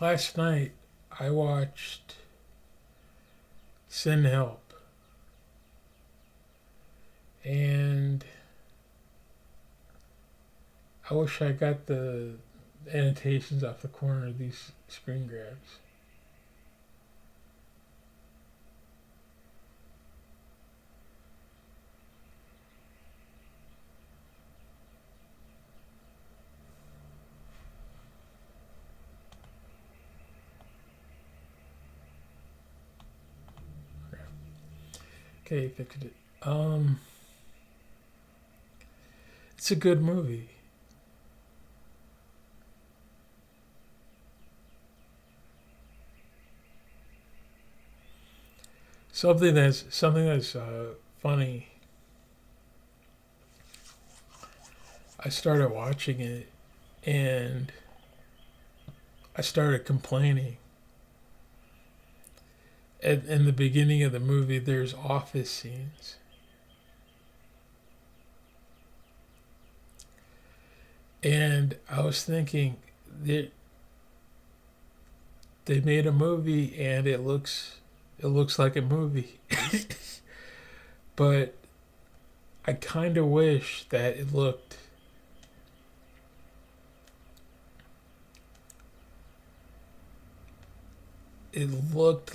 Last night I watched Sin Help, and I wish I got the annotations off the corner of these screen grabs. Okay, fixed it. It's a good movie. Something that's funny. I started watching it and I started complaining. In the beginning of the movie, there's office scenes, and I was thinking that they made a movie and it looks like a movie, but I kind of wish that it looked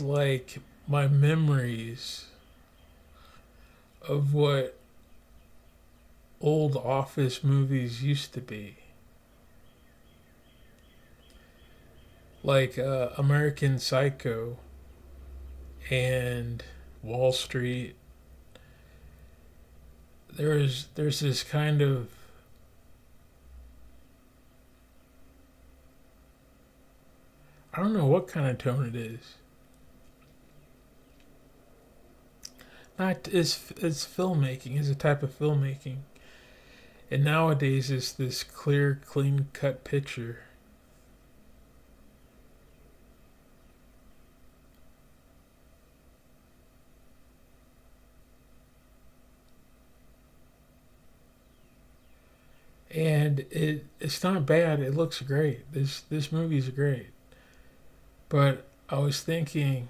like my memories of what old office movies used to be, like American Psycho and Wall Street. There's this kind of, I don't know what kind of tone it is. Not it's filmmaking. It's a type of filmmaking, and nowadays it's this clear, clean cut picture. And it's not bad. It looks great. This movie's great. But I was thinking,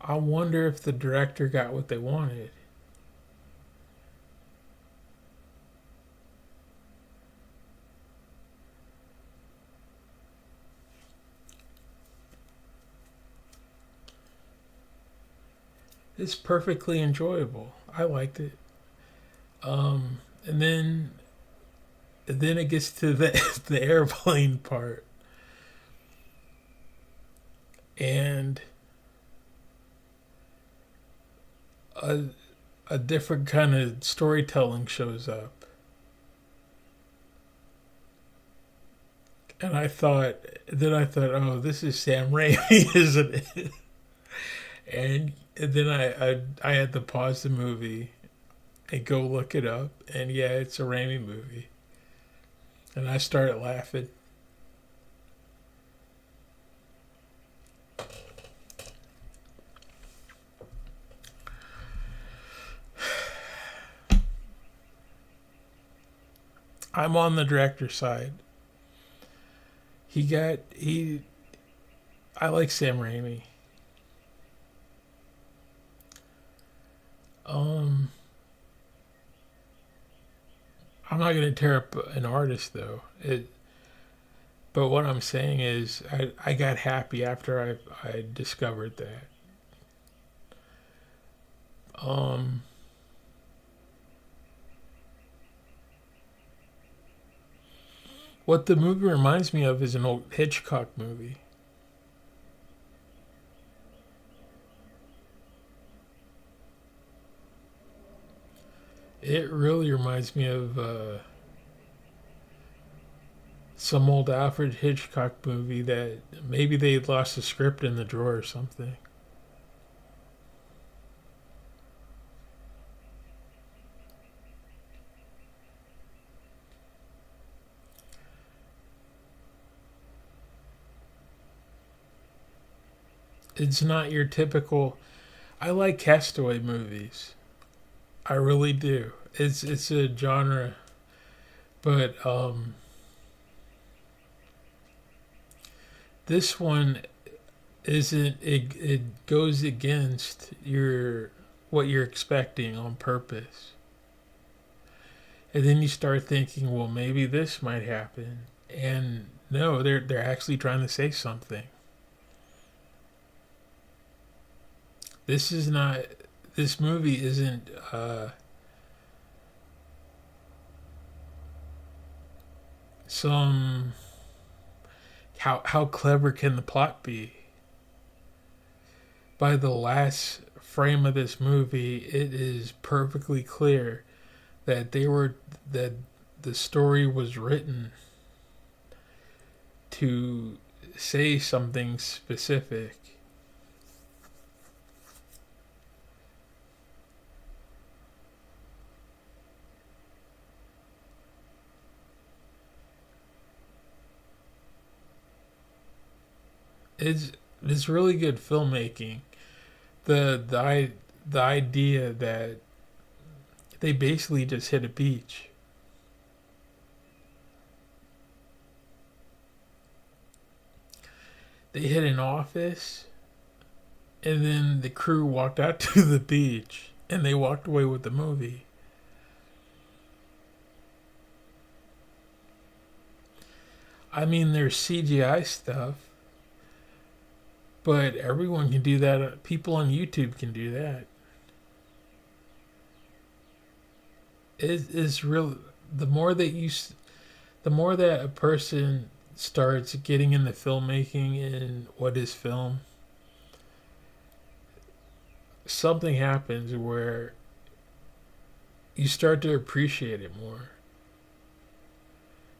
I wonder if the director got what they wanted. It's perfectly enjoyable. I liked it. And then it gets to the the airplane part, and a a different kind of storytelling shows up. And I thought, oh, this is Sam Raimi, isn't it? And then I had to pause the movie and go look it up, and yeah, it's a Raimi movie. And I started laughing. I'm on the director's side. He got he. I like Sam Raimi. Um, I'm not gonna tear up an artist though. But what I'm saying is, I got happy after I discovered that. Um, what the movie reminds me of is an old Hitchcock movie. It really reminds me of some old Alfred Hitchcock movie that maybe they lost the script in the drawer or something. It's not your typical. I like Castaway movies. I really do. It's a genre, but this one isn't it, it goes against your what you're expecting on purpose. And then you start thinking, well, maybe this might happen. And no, they're actually trying to say something. This is not this movie isn't some how clever can the plot be? By the last frame of this movie, it is perfectly clear that that the story was written to say something specific. It's it's really good filmmaking. The idea that they basically just hit a beach. They hit an office, and then the crew walked out to the beach, and they walked away with the movie. I mean, there's CGI stuff, but everyone can do that. People on YouTube can do that. It is real. The more that the more that a person starts getting into filmmaking and what is film, something happens where you start to appreciate it more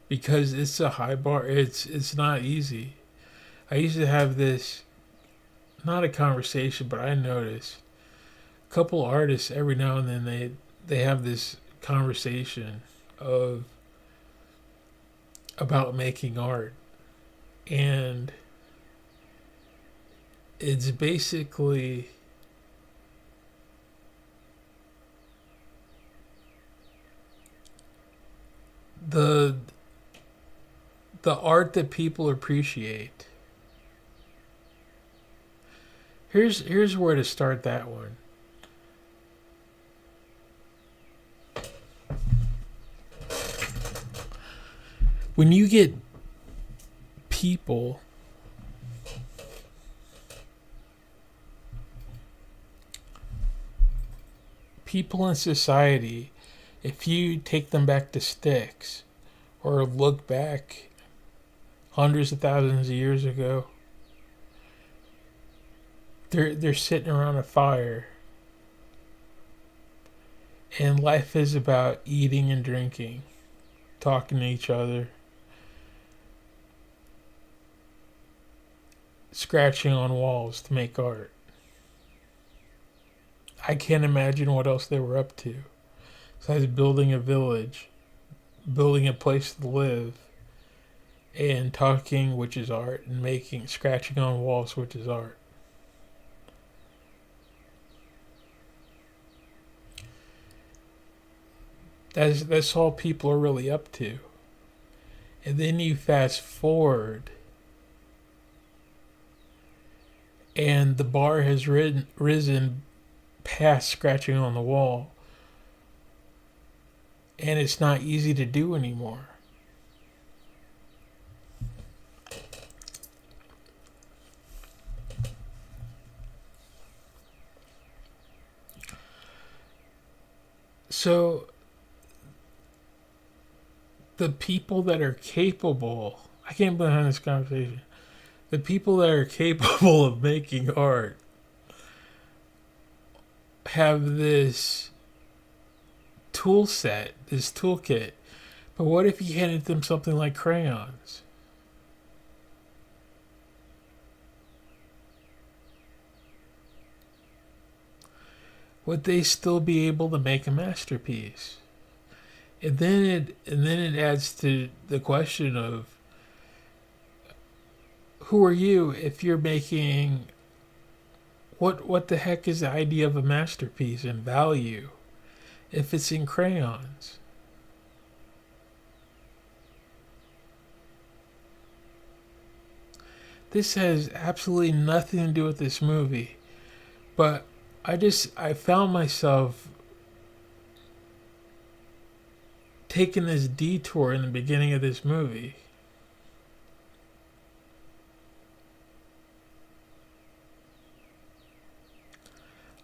because it's a high bar. It's not easy. I used to have this not a conversation, but I noticed a couple artists every now and then they have this conversation of about making art, and it's basically the the art that people appreciate. Here's where to start that one. When you get people people in society, if you take them back to sticks or look back hundreds of thousands of years ago, they're sitting around a fire, and life is about eating and drinking, talking to each other, scratching on walls to make art. I can't imagine what else they were up to besides building a village, building a place to live, and talking, which is art, and making scratching on walls, which is art. That's all people are really up to. And then you fast forward, and the bar has risen past scratching on the wall, and it's not easy to do anymore. So the people that are capable, I can't believe I'm having this conversation. The people that are capable of making art have this tool set, this toolkit. But what if you handed them something like crayons? Would they still be able to make a masterpiece? And then it adds to the question of who are you if you're making what the heck is the idea of a masterpiece and value if it's in crayons? this has absolutely nothing to do with this movie, but I found myself taking this detour in the beginning of this movie.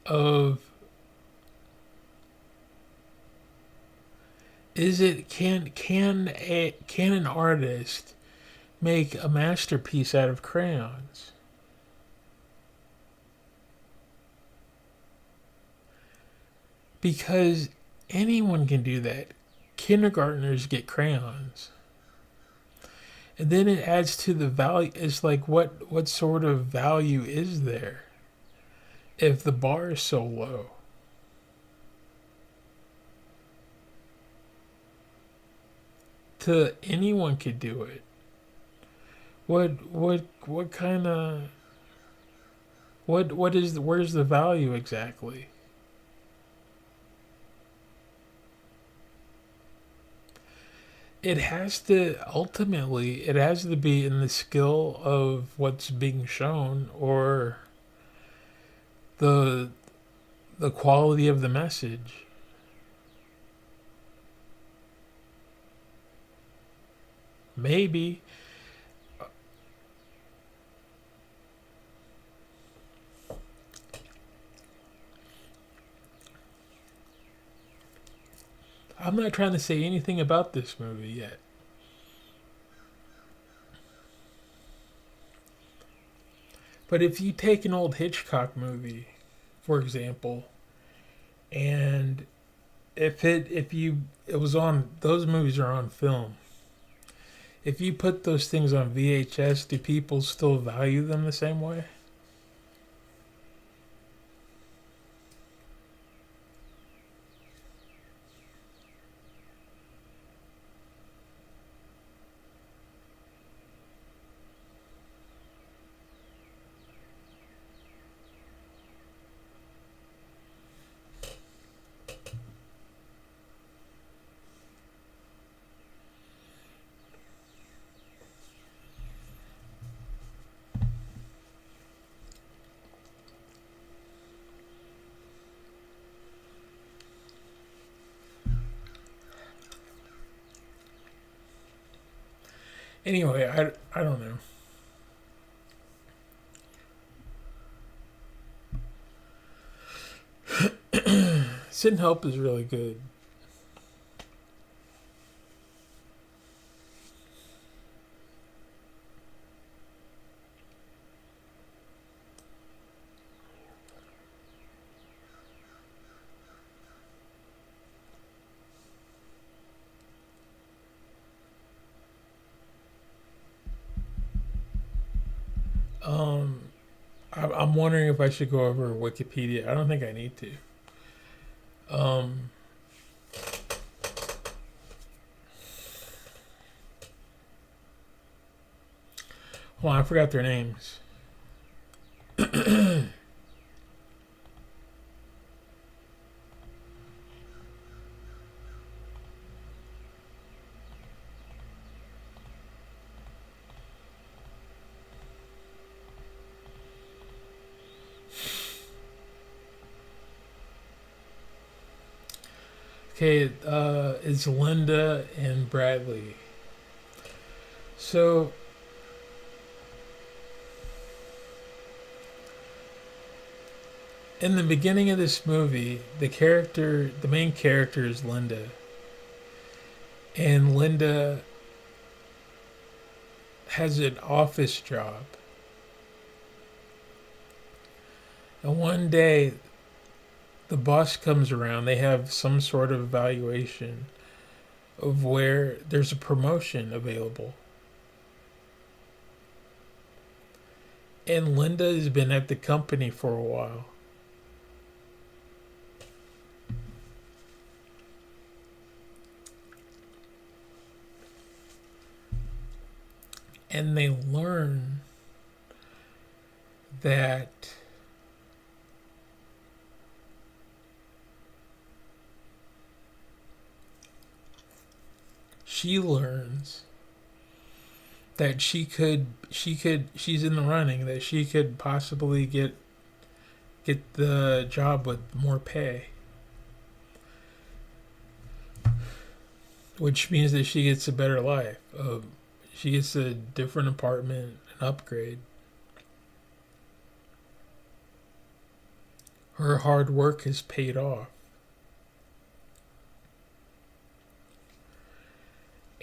Of is it can an artist make a masterpiece out of crayons? Because anyone can do that. Kindergartners get crayons. And then it adds to the value. It's like what sort of value is there if the bar is so low? To anyone could do it. What kind of what is where's the value exactly? It has to ultimately it has to be in the skill of what's being shown or the the quality of the message. Maybe. I'm not trying to say anything about this movie yet. But if you take an old Hitchcock movie, for example, and if you it was on those movies are on film. If you put those things on VHS, do people still value them the same way? Anyway, I don't know. Sin Help is really good. Um, I'm wondering if I should go over Wikipedia. I don't think I need to. Um, well, I forgot their names. Okay, it's Linda and Bradley. So in the beginning of this movie, the main character is Linda, and Linda has an office job. And one day, the boss comes around. They have some sort of evaluation of where there's a promotion available. And Linda has been at the company for a while. And they learn that she learns that she's in the running, that she could possibly get the job with more pay, which means that she gets a better life. She gets a different apartment, an upgrade. Her hard work has paid off.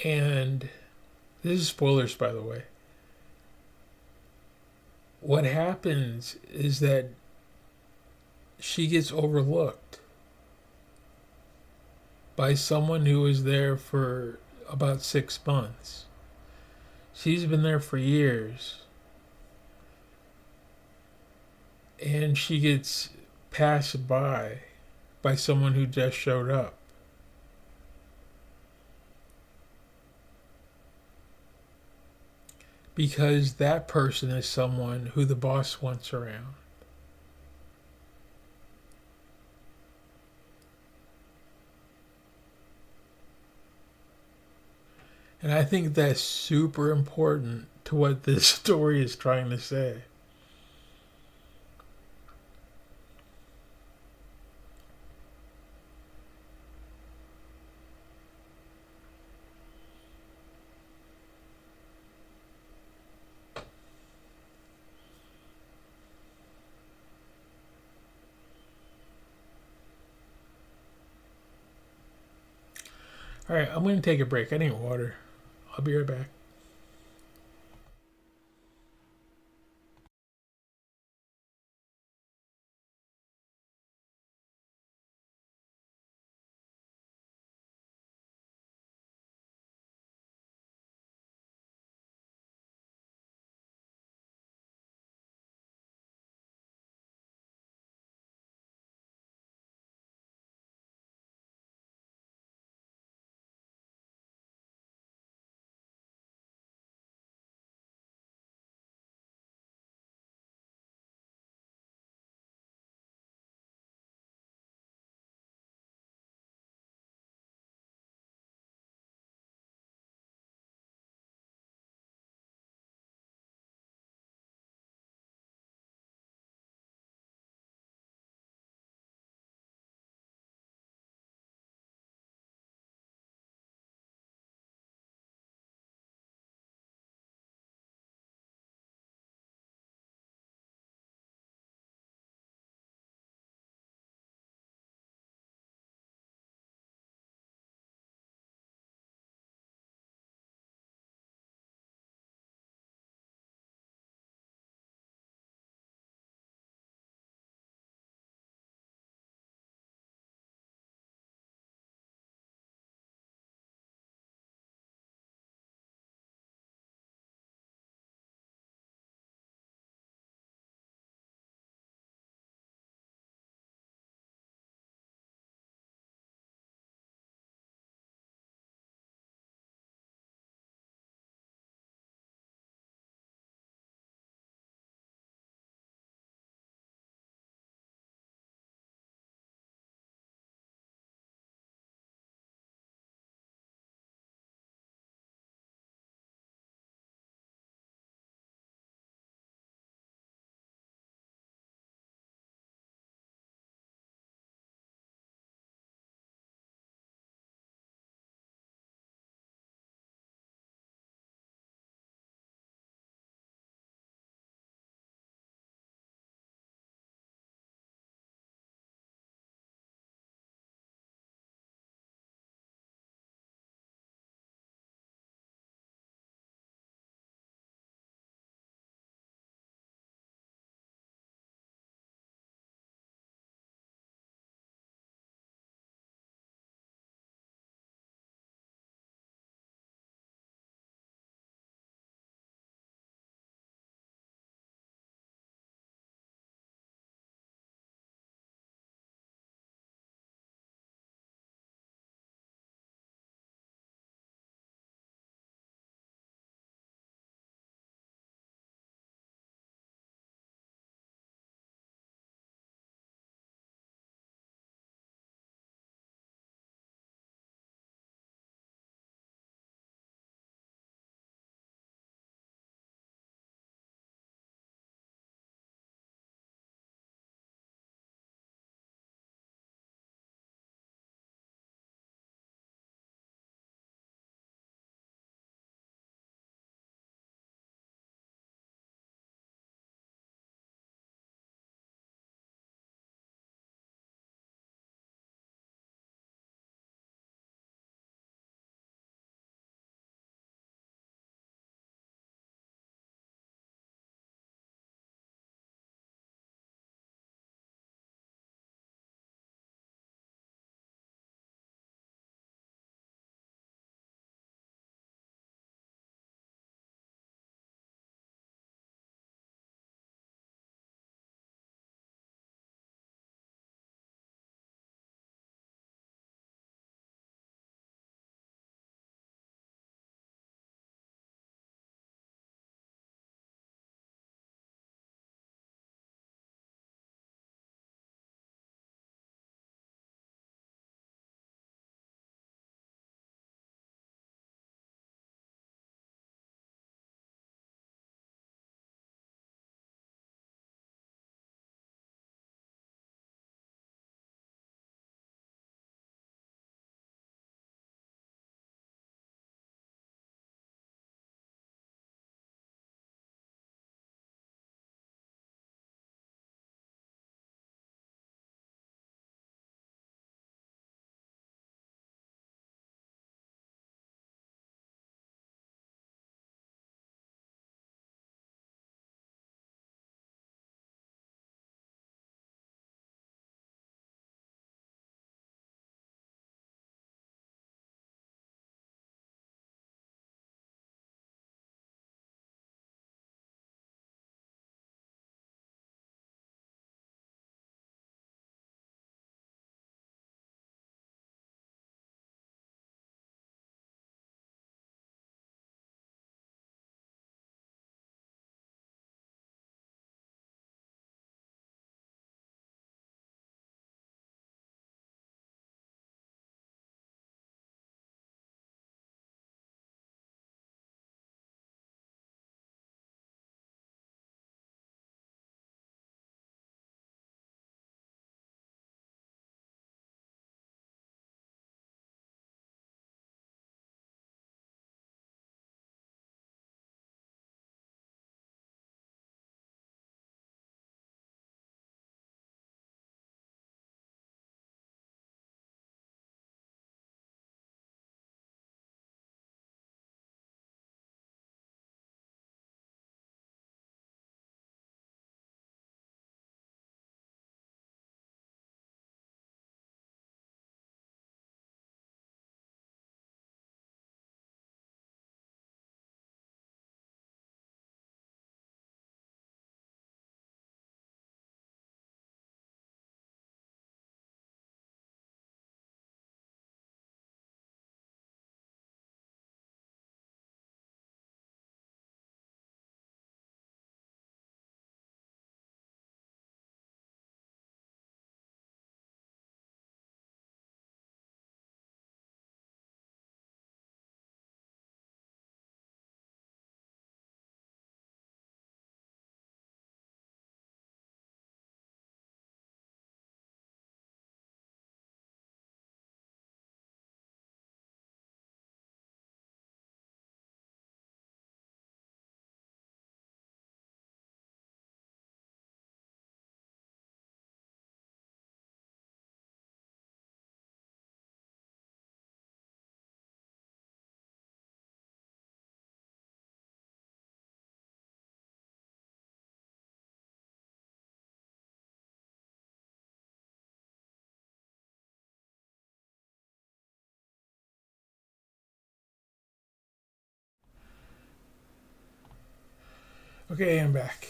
And this is spoilers, by the way. What happens is that she gets overlooked by someone who was there for about 6 months. She's been there for years. And she gets passed by someone who just showed up. Because that person is someone who the boss wants around. And I think that's super important to what this story is trying to say. All right, I'm going to take a break. I need water. I'll be right back. Okay, I'm back.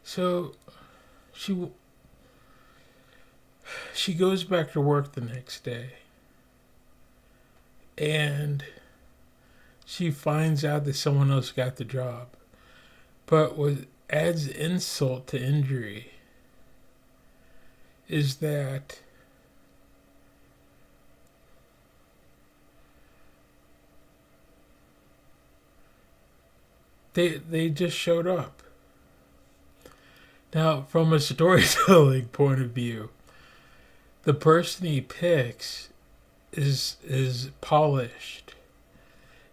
So she she goes back to work the next day, and she finds out that someone else got the job. But what adds insult to injury is that they just showed up. Now, from a storytelling point of view, the person he picks is polished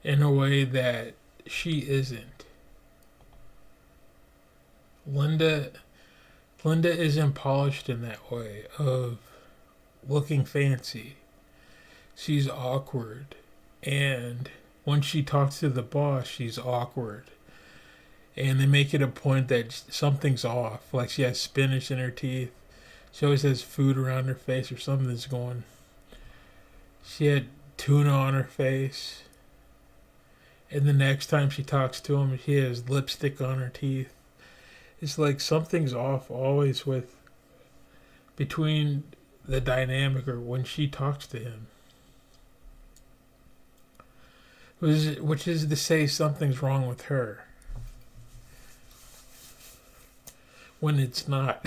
in a way that she isn't. Linda Linda isn't polished in that way of looking fancy. She's awkward, and when she talks to the boss, she's awkward. And they make it a point that something's off. Like she has spinach in her teeth. She always has food around her face or something's going. She had tuna on her face. And the next time she talks to him, she has lipstick on her teeth. It's like something's off always with between the dynamic or when she talks to him. Which is to say something's wrong with her. When it's not.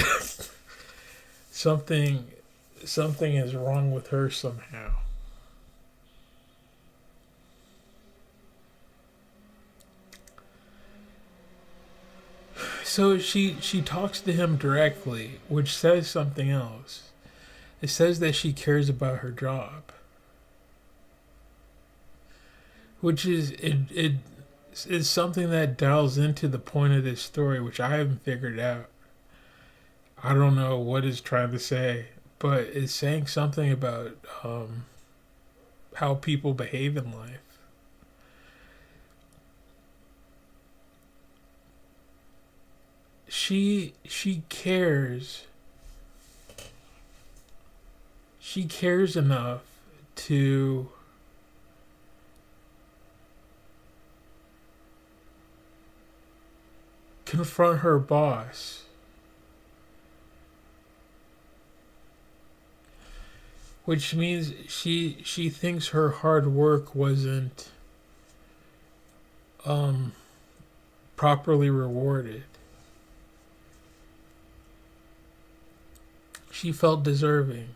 something is wrong with her somehow. So she talks to him directly, which says something else. It says that she cares about her job, which it is something that dials into the point of this story, which I haven't figured out. I don't know what it's trying to say, but it's saying something about how people behave in life. She cares. She cares enough to confront her boss. Which means she thinks her hard work wasn't properly rewarded. She felt deserving.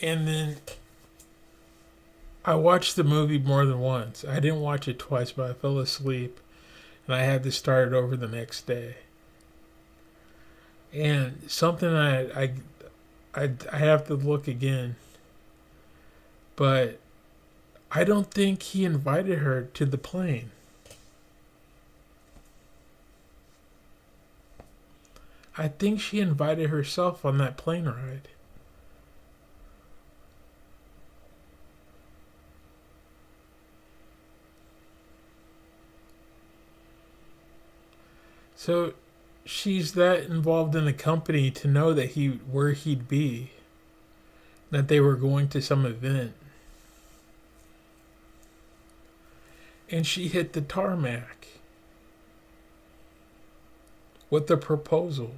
And then I watched the movie more than once. I didn't watch it twice, but I fell asleep and I had to start it over the next day. And something I have to look again, but I don't think he invited her to the plane. I think she invited herself on that plane ride. So she's that involved in the company to know that where he'd be, that they were going to some event. And she hit the tarmac with the proposal.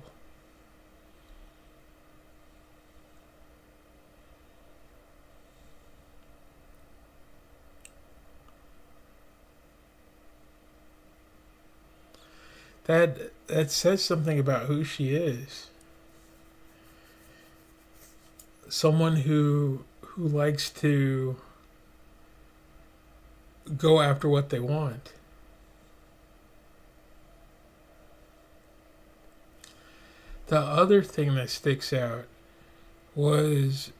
That says something about who she is. Someone who likes to go after what they want. The other thing that sticks out was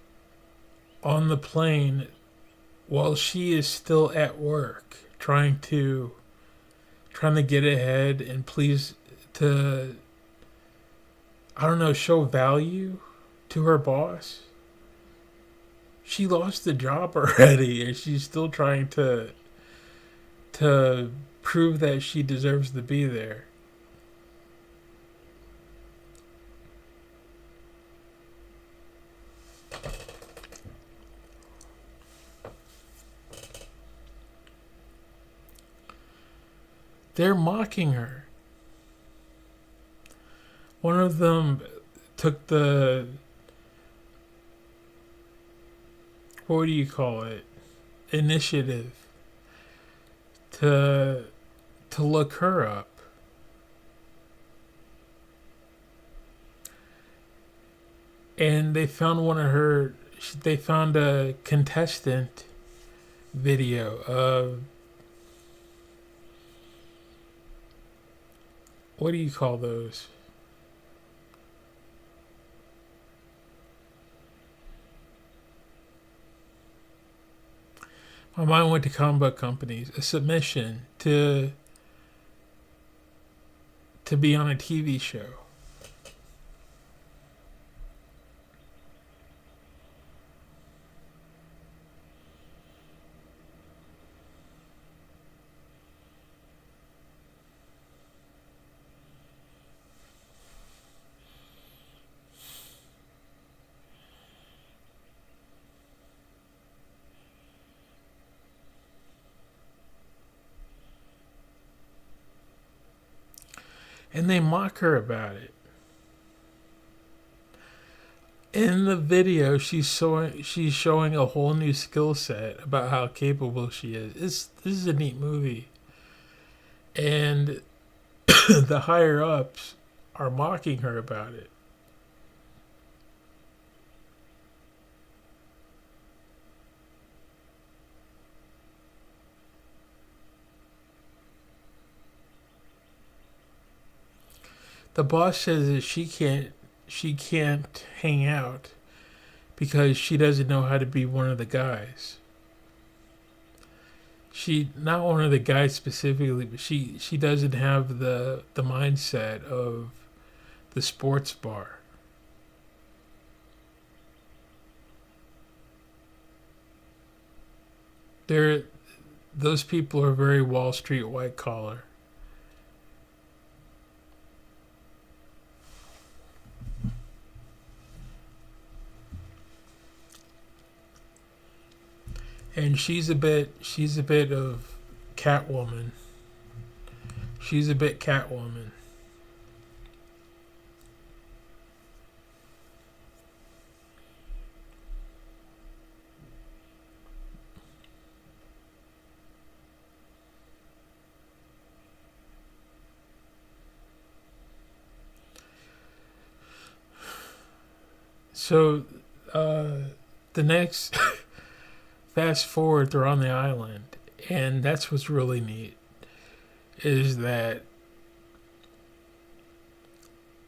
on the plane while she is still at work trying to get ahead and please to, I don't know, show value to her boss. She lost the job already and she's still trying to prove that she deserves to be there. They're mocking her. One of them took the, what do you call it, initiative to look her up. And they found one of her, they found a contestant video of, what do you call those? My mind went to comic book companies. A submission to be on a TV show. And they mock her about it. In the video, she's showing a whole new skill set about how capable she is. This is a neat movie, and the higher ups are mocking her about it. The boss says that she can't hang out because she doesn't know how to be one of the guys. She not one of the guys specifically, but she doesn't have the mindset of the sports bar. They're those people are very Wall Street white collar. And she's a bit of Catwoman. She's a bit Catwoman. So the next fast forward, they're on the island, and that's what's really neat is that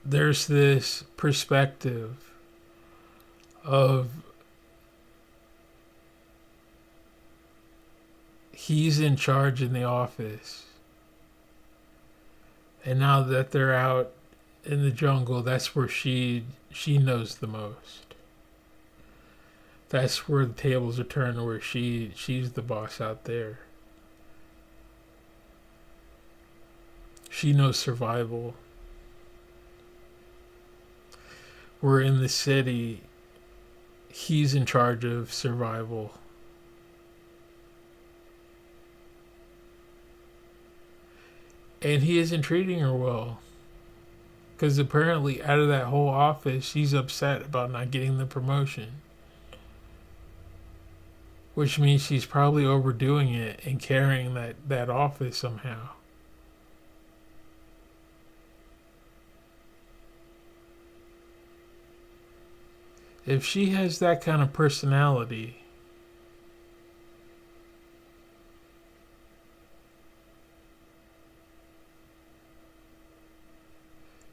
there's this perspective of he's in charge in the office, and now that they're out in the jungle, that's where she knows the most. That's where the tables are turned, where she's the boss out there. She knows survival. We're in the city. He's in charge of survival. And he isn't treating her well. Because apparently, out of that whole office, she's upset about not getting the promotion. Which means she's probably overdoing it and carrying that office somehow. If she has that kind of personality,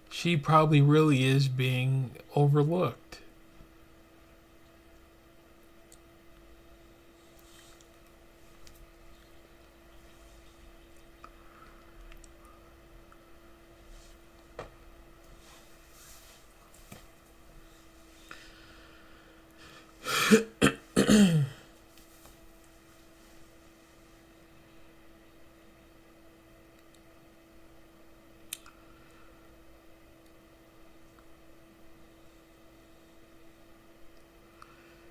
she probably really is being overlooked.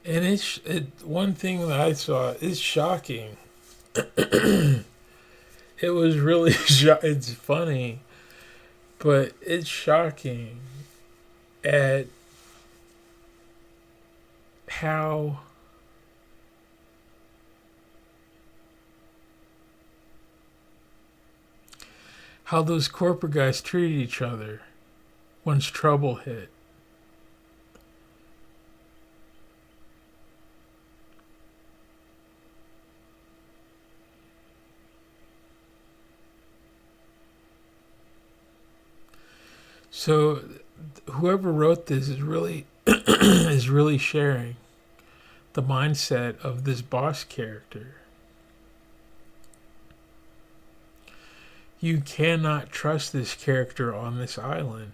And one thing that I saw is shocking it was really it's funny, but it's shocking at how those corporate guys treated each other once trouble hit. So whoever wrote this is really is really sharing the mindset of this boss character. You cannot trust this character on this island.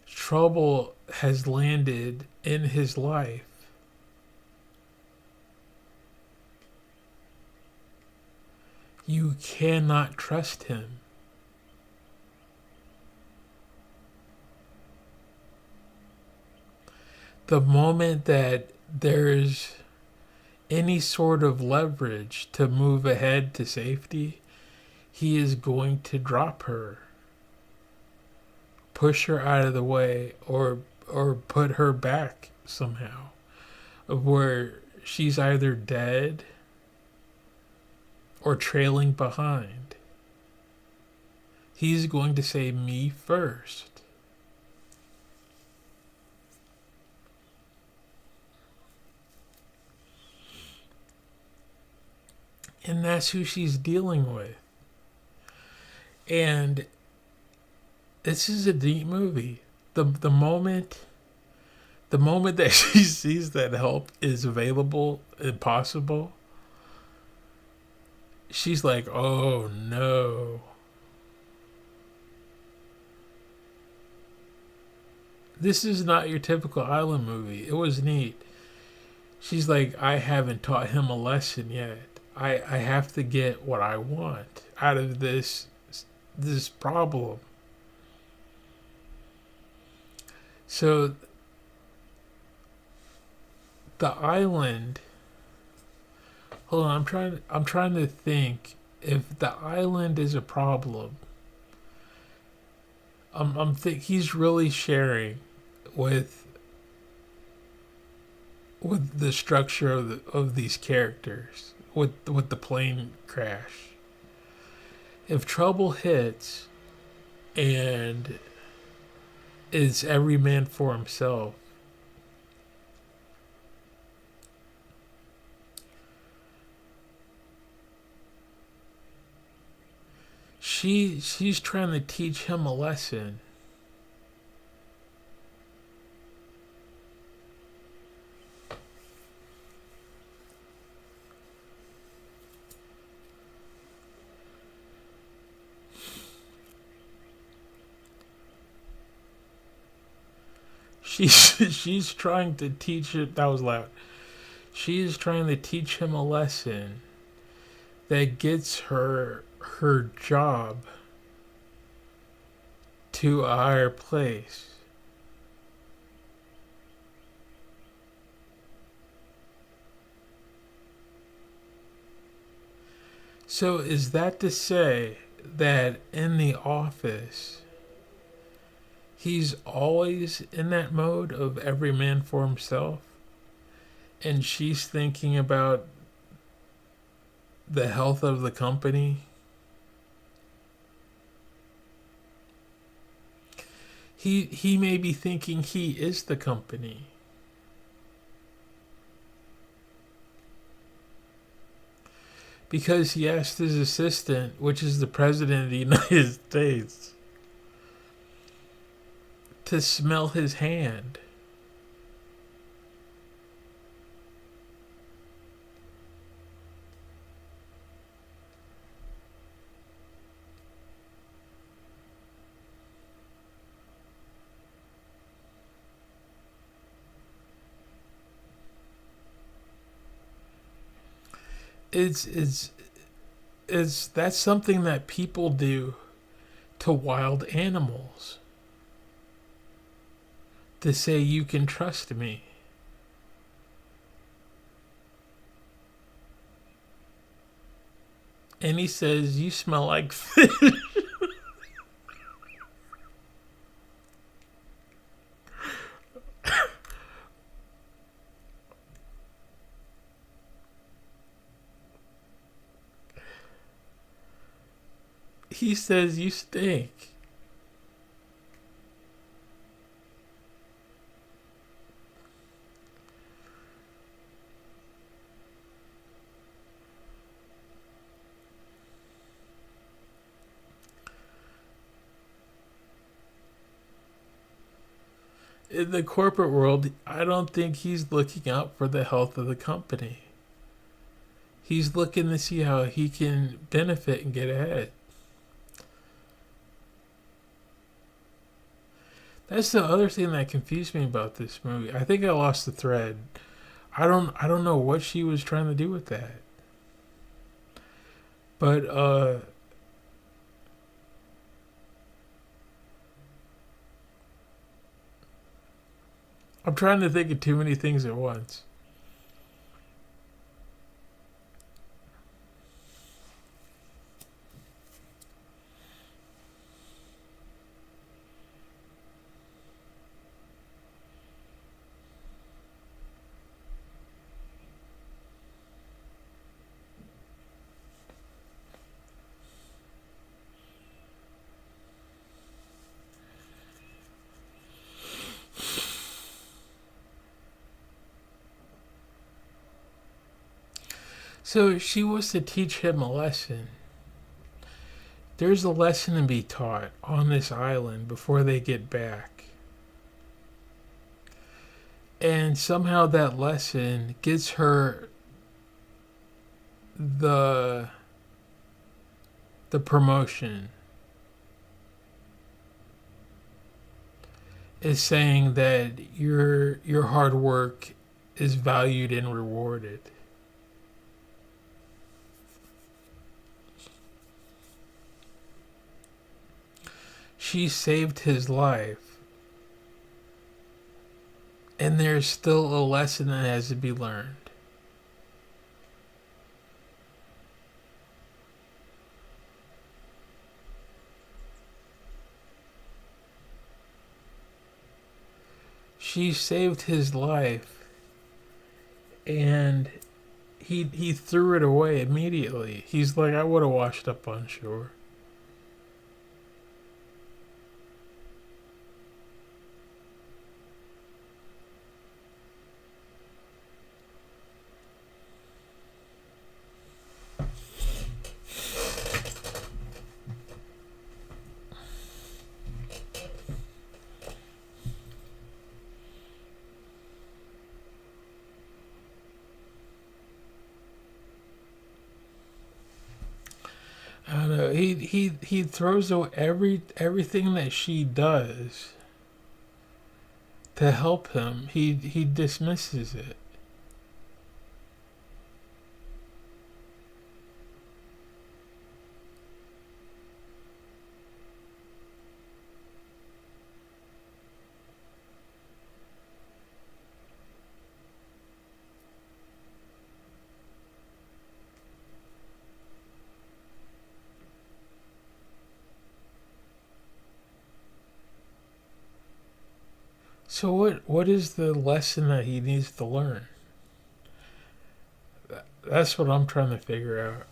Trouble has landed in his life. You cannot trust him. The moment that there's any sort of leverage to move ahead to safety, he is going to drop her, push her out of the way, or put her back somehow, where she's either dead or trailing behind. He's going to say me first. And that's who she's dealing with. And this is a deep movie. The moment that she sees that help is available and possible, she's like, "Oh no." This is not your typical island movie. It was neat. She's like, "I haven't taught him a lesson yet. I have to get what I want out of this problem." So the island. Hold on, I'm trying to think if the island is a problem. I'm think he's really sharing with the structure of these characters with the plane crash. If trouble hits and it's every man for himself, she's trying to teach him a lesson. She's trying to teach it. That was loud. She's trying to teach him a lesson that gets her job to a higher place. So is that to say that in the office he's always in that mode of every man for himself, and she's thinking about the health of the company? He may be thinking he is the company. Because he asked his assistant, which is the president of the United States, to smell his hand. It's that's something that people do to wild animals, to say you can trust me. and he says, "You smell like fish." He says, "You stink." In the corporate world, I don't think he's looking out for the health of the company. He's looking to see how he can benefit and get ahead. That's the other thing that confused me about this movie. I think I lost the thread. I don't know what she was trying to do with that. But I'm trying to think of too many things at once. So she was to teach him a lesson. There's a lesson to be taught on this island before they get back. And somehow that lesson gets her the the promotion. Is saying that your hard work is valued and rewarded. She saved his life, and there's still a lesson that has to be learned. She saved his life, and he threw it away immediately. He's like, I would have washed up on shore. I don't know. He throws away everything that she does to help him. He dismisses it. So what is the lesson that he needs to learn? That's what I'm trying to figure out.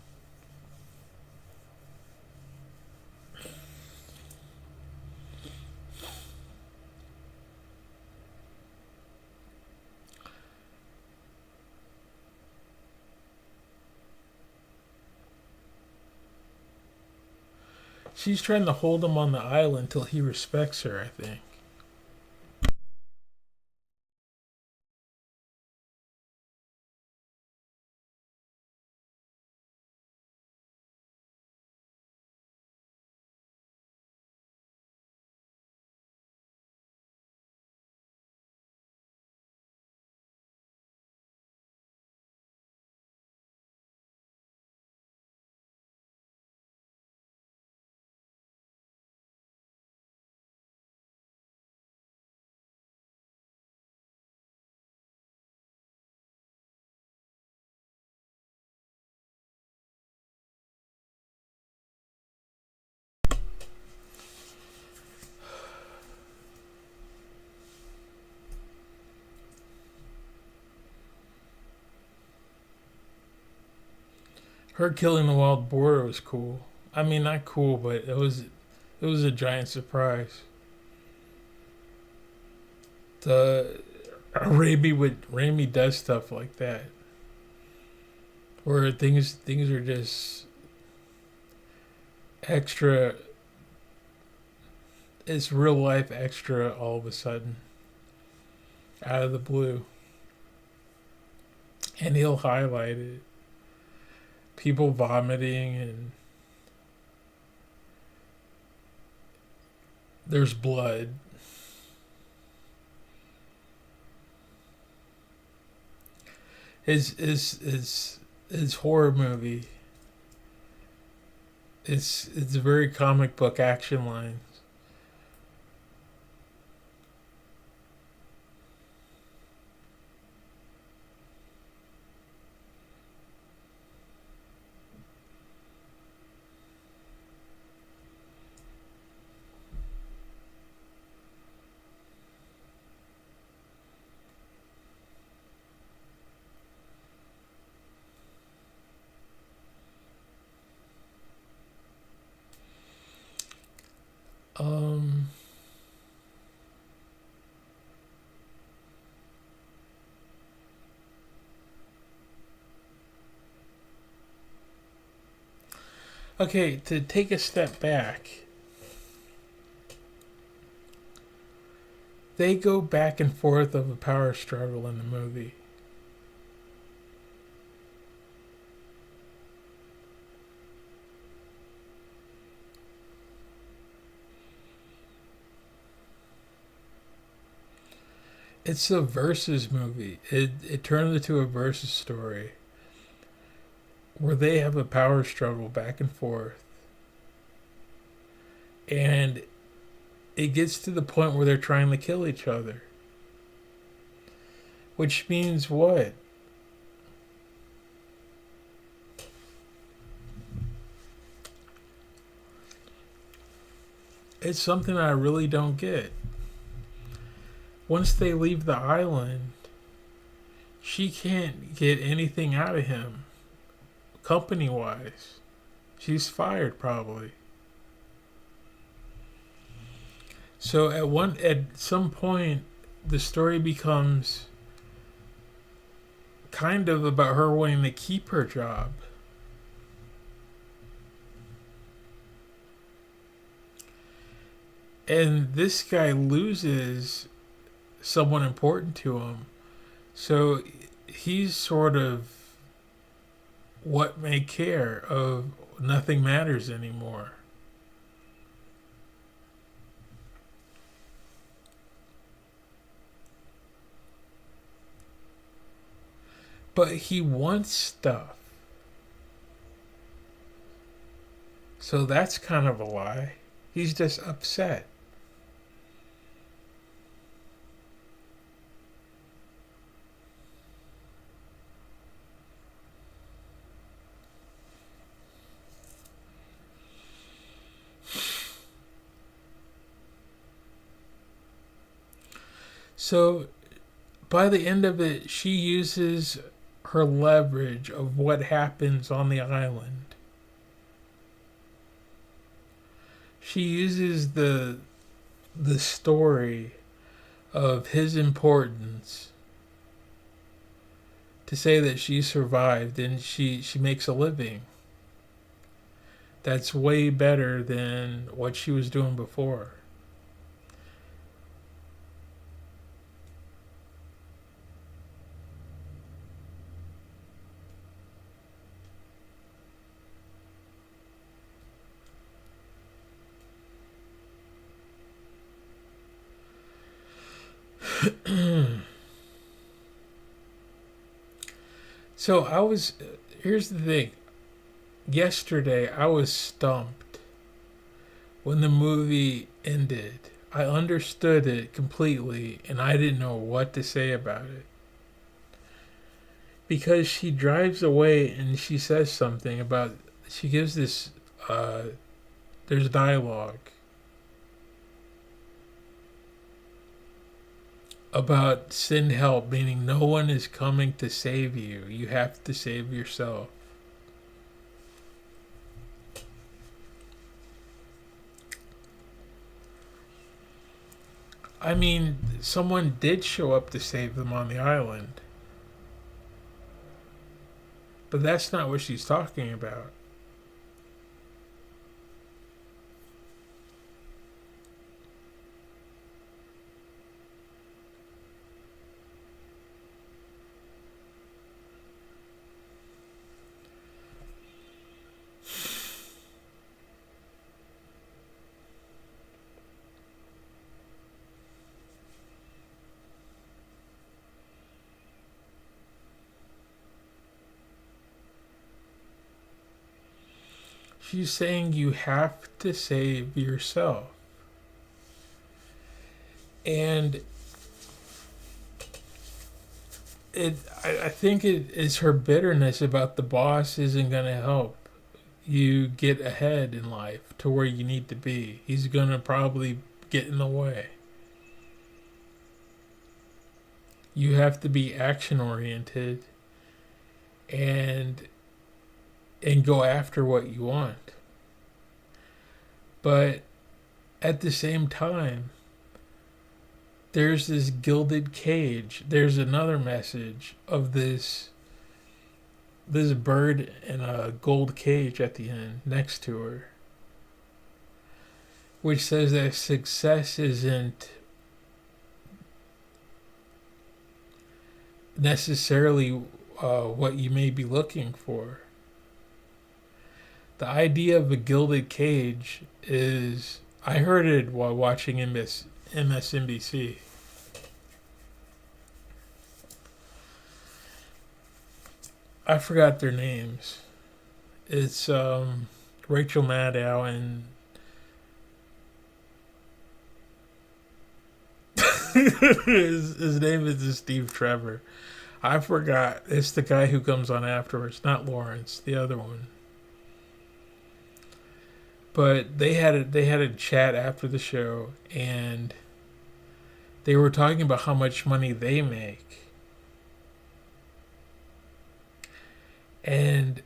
She's trying to hold him on the island till he respects her, I think. Her killing the wild boar was cool. I mean, not cool, but it was a giant surprise. The Raimi does stuff like that, where things are just extra. It's real life extra all of a sudden, out of the blue, and he'll highlight it. People vomiting and there's blood. His horror movie. It's very comic book action lines. Um. Okay, to take a step back, they go back and forth of a power struggle in the movie. It's a versus movie. It turns into a versus story where they have a power struggle back and forth. And it gets to the point where they're trying to kill each other. Which means what? It's something I really don't get. Once they leave the island, she can't get anything out of him, company wise. She's fired probably. So at some point the story becomes kind of about her wanting to keep her job. And this guy loses someone important to him. So he's sort of what may care of nothing matters anymore. But he wants stuff. So that's kind of a lie. He's just upset. So by the end of it, she uses her leverage of what happens on the island. She uses the story of his importance to say that she survived and she makes a living. That's way better than what she was doing before. So I was. Here's the thing. Yesterday, I was stumped when the movie ended. I understood it completely, and I didn't know what to say about it. Because she drives away and she says something about. She gives this. There's dialogue about send help, meaning no one is coming to save you. You have to save yourself. I mean, someone did show up to save them on the island, but that's not what she's talking about. She's saying you have to save yourself. And I think it is her bitterness about the boss isn't going to help you get ahead in life to where you need to be. He's going to probably get in the way. You have to be action oriented and go after what you want. But at the same time, there's this gilded cage. There's another message of this bird in a gold cage at the end next to her, which says that success isn't necessarily what you may be looking for. The idea of a gilded cage is, I heard it while watching MSNBC. I forgot their names. It's Rachel Maddow and his name is Steve Trevor. I forgot. It's the guy who comes on afterwards, not Lawrence, the other one. But they had a chat after the show, and they were talking about how much money they make, and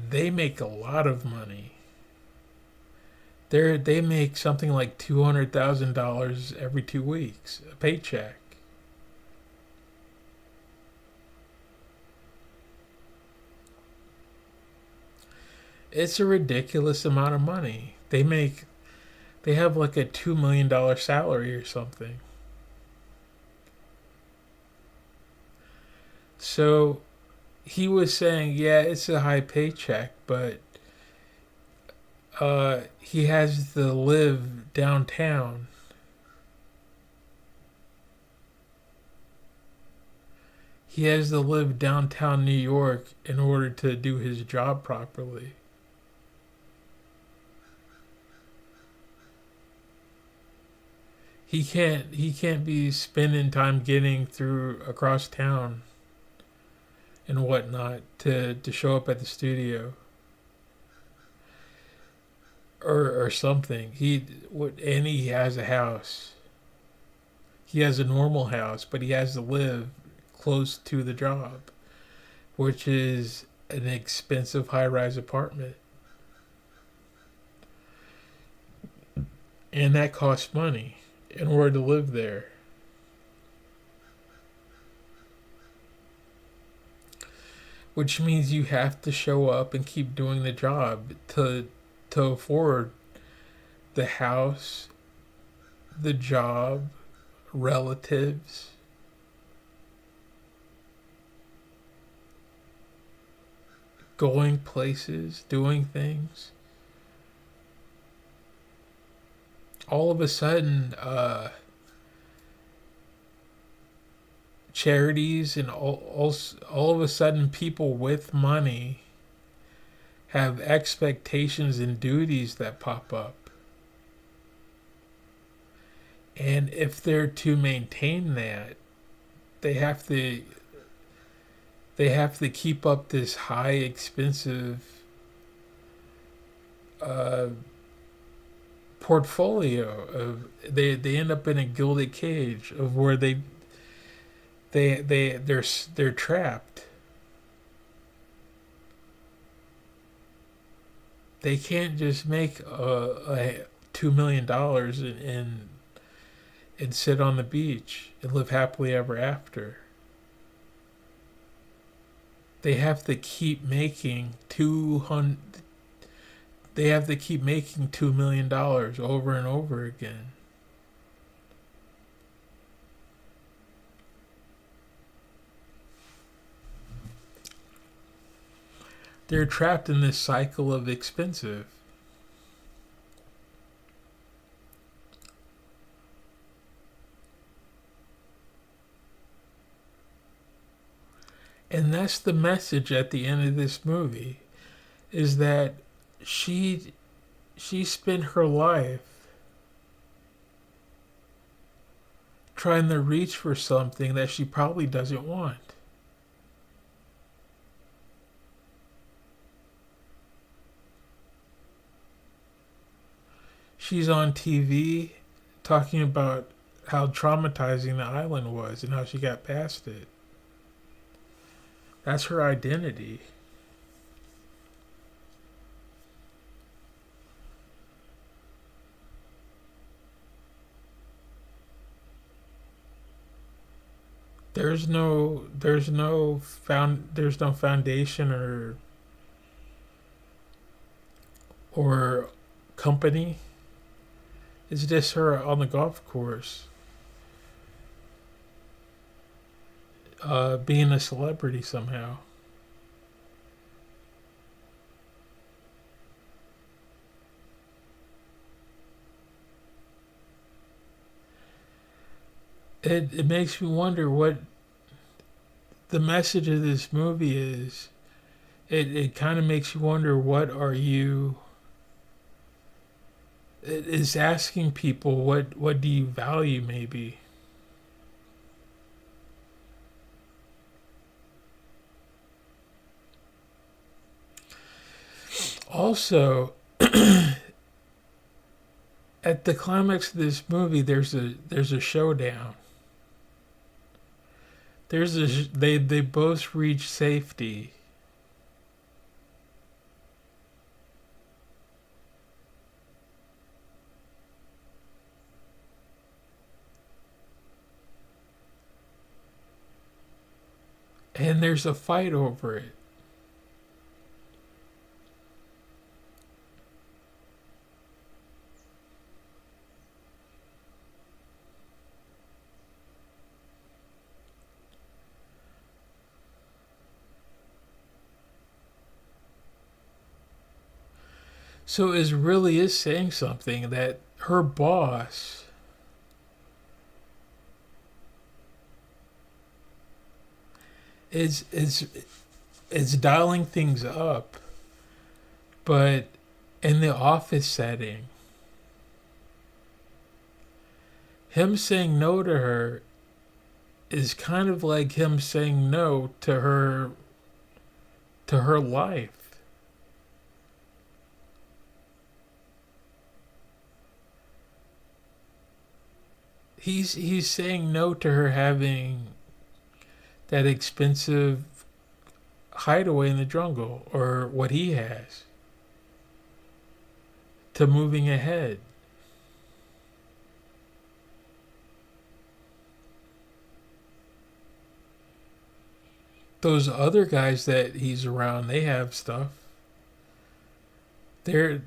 they make a lot of money. They make something like $200,000 every 2 weeks, a paycheck. It's a ridiculous amount of money. They have like a $2 million salary or something. So he was saying, yeah, it's a high paycheck, but he has to live downtown. He has to live downtown New York in order to do his job properly. He can't be spending time getting through across town and whatnot to show up at the studio or something. And he has a house. He has a normal house, but he has to live close to the job, which is an expensive high-rise apartment, and that costs money in order to live there. Which means you have to show up and keep doing the job to afford the house, the job, relatives, going places, doing things. All of a sudden, charities and all of a sudden people with money have expectations and duties that pop up. And if they're to maintain that, they have to they have to keep up this high expensive uh, portfolio of they end up in a gilded cage of where they're trapped. They can't just make a $2 million and sit on the beach and live happily ever after. They have to keep making 200 they have to keep making $2 million over and over again. They're trapped in this cycle of expensive. And that's the message at the end of this movie, is that she she spent her life trying to reach for something that she probably doesn't want. She's on TV talking about how traumatizing the island was and how she got past it. That's her identity. There's no foundation or company. It's just her on the golf course, being a celebrity somehow. It makes me wonder what the message of this movie is. It kind of makes you wonder, what are you. It is asking people, what do you value, maybe. Also, at the climax of this movie, there's a showdown. They both reach safety, and there's a fight over it. So it really is saying something, that her boss is is dialing things up, but in the office setting, him saying no to her is kind of like him saying no to her life. He's saying no to her having that expensive hideaway in the jungle, or what he has, to moving ahead. Those other guys that he's around, they have stuff. They're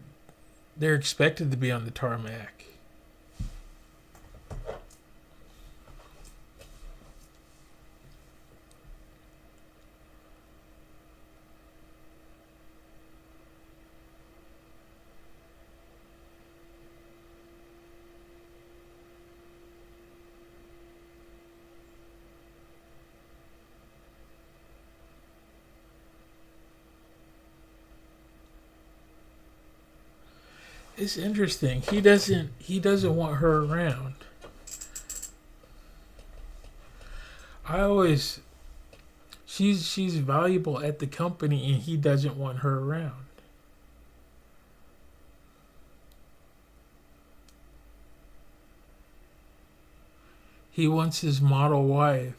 they're expected to be on the tarmac. It's interesting. He doesn't want her around. I always she's valuable at the company, and he doesn't want her around. He wants his model wife,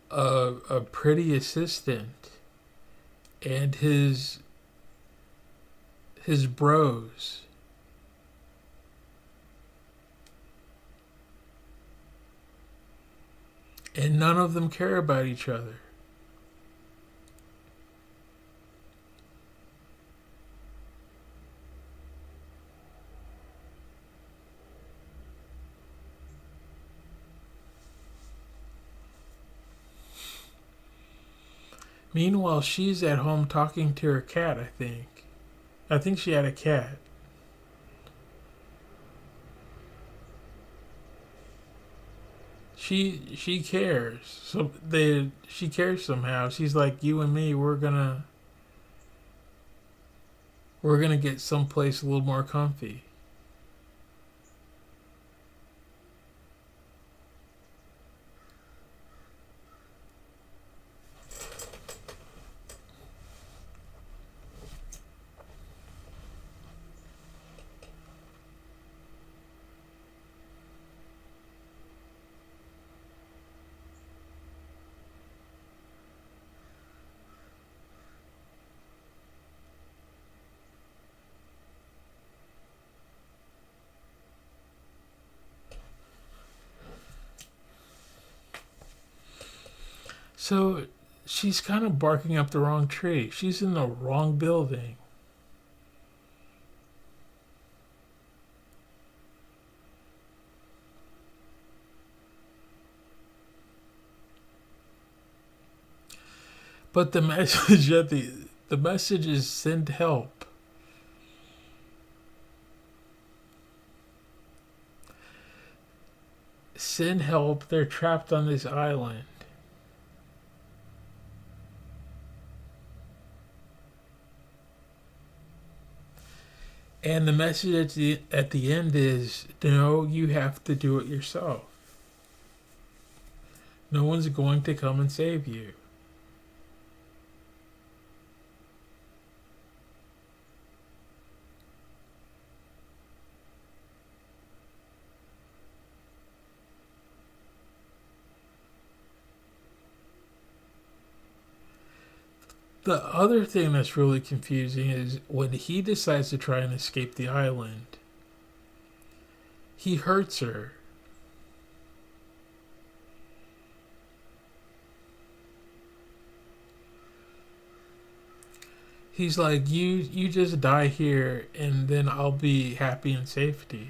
a pretty assistant, and his bros. and none of them care about each other. Meanwhile, she's at home talking to her cat, I think. I think she had a cat. She cares. So they she cares somehow. She's like, you and me, we're gonna get someplace a little more comfy. So she's kind of barking up the wrong tree. She's in the wrong building. But the message at the message is send help. Send help. They're trapped on this island. And the message at the end is no, you have to do it yourself. No one's going to come and save you. The other thing that's really confusing is when he decides to try and escape the island, he hurts her. He's like, you just die here and then I'll be happy in safety.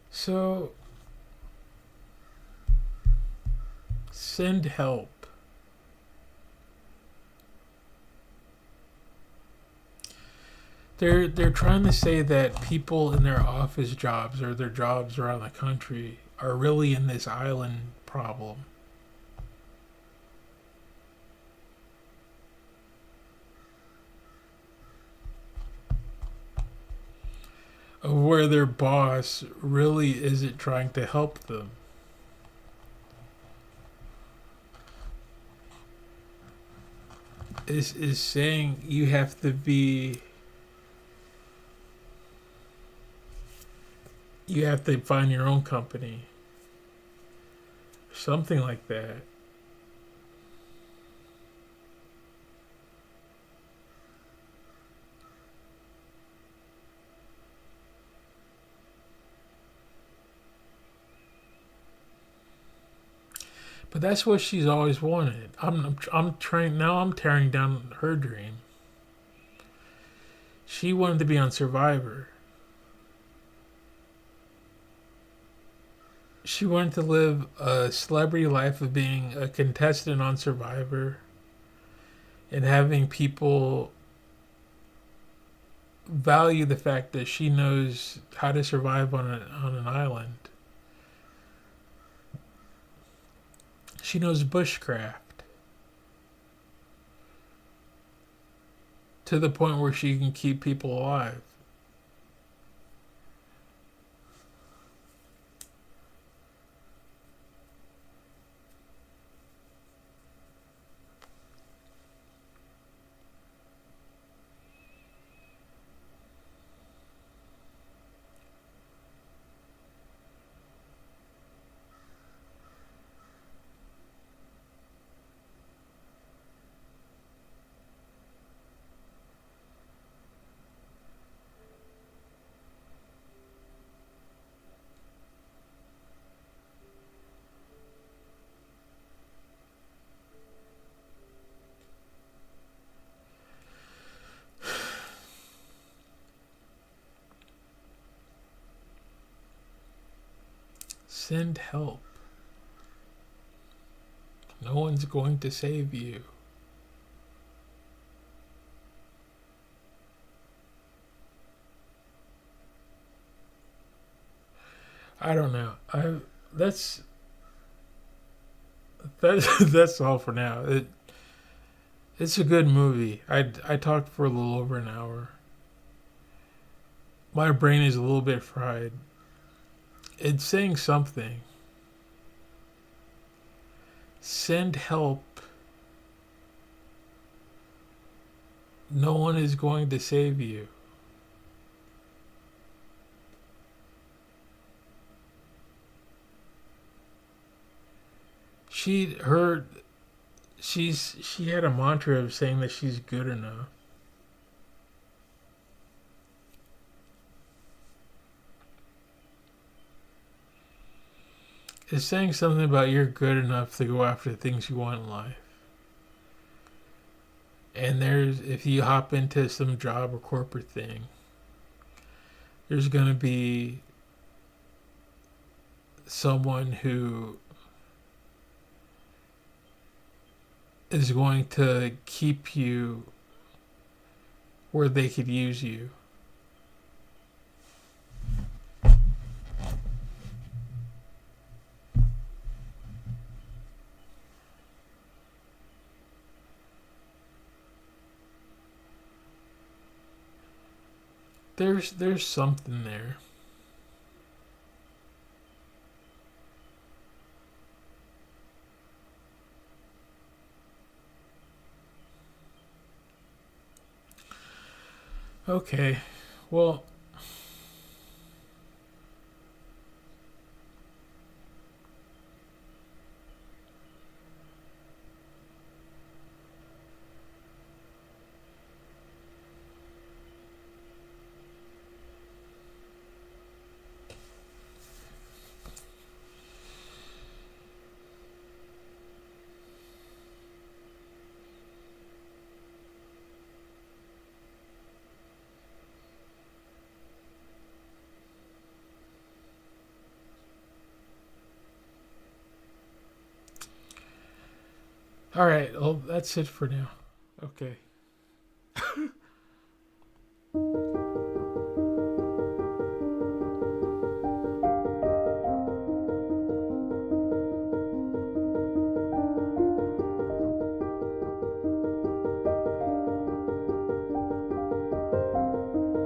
So send help. They're trying to say that people in their office jobs or their jobs around the country are really in this island problem of where their boss really isn't trying to help them. Is saying you have to find your own company. Something like that. But that's what she's always wanted. I'm trying now. I'm tearing down her dream. She wanted to be on Survivor. She wanted to live a celebrity life of being a contestant on Survivor and having people value the fact that she knows how to survive on an island. She knows bushcraft to the point where she can keep people alive. Send help. No one's going to save you. I don't know. That's that's all for now. It's a good movie. I talked for a little over an hour. My brain is a little bit fried. It's saying something. Send help. No one is going to save you. She her she had a mantra of saying that she's good enough. It's saying something about you're good enough to go after the things you want in life. And there's if you hop into some job or corporate thing, there's gonna be someone who is going to keep you where they could use you. There's something there. Okay. Well, all right. Well, that's it for now. Okay.